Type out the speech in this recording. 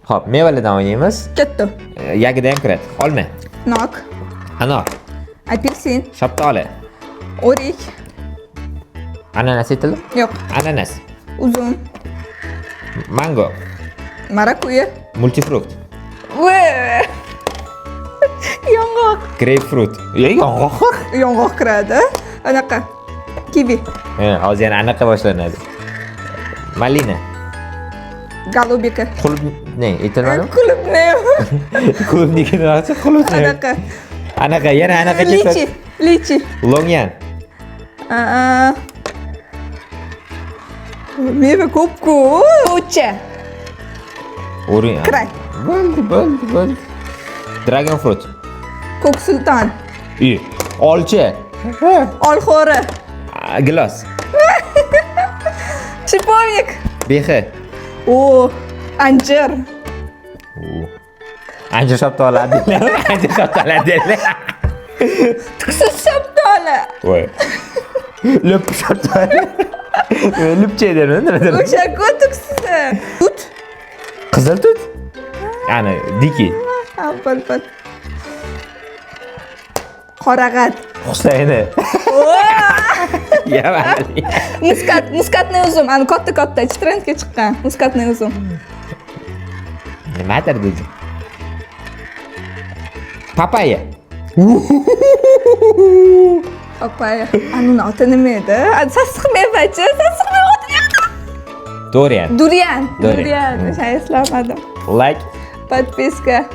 Xo'p, mevalardan o'ynaymiz. Ketdi. Yagida ham kiradi. Olma, Nok. anor, Apelsin. shaftoli, O'rik. ananas aytildi? Yo'q. Ananas, Uzum. mango, Marakuya. multifrukt, Voy. Yong'oq. greypfrut. Yong'oq. Yong'oq kiradi. Anaqa. Kivi. Hozir yana anaqa boshlanadi. Malina, Golubika. qulub ne? Aytilmadi? Klubni. Qulubnikini olsa qulubni. Anaqa. Anaqa, yana anaqa Lichi. ketadi. Lichi. Longyan, Meva ko'p-ku. Ucha. o'rin. Kiray. Bo'ldi. Dragon fruit. Ko'k sulton. Olcha, Olxo'ri. gilos, Chipovnik. behi. Anjir. Anjir shaftoli adillar. Anjir shaftoli adillar. Tuksiz shaftoli. Voy. Lüp shaftoli. Lüpcha dermi? Nimadir? O'sha tuksizi. Tut. Qizil tut. Ya'ni diki. Bil. Qorag'at. Husayni. Ya vali. Muskatni uzum. Ani katta trendga chiqqan. Muskatni uzum. Nimadir dedi. Papaya. Papaya. Ani oti nima edi? Sassiq mevachi. Sassiq meva oti yo'q. Dorian. Durian. Durian. O'sha eslamadim. Like. Подписка.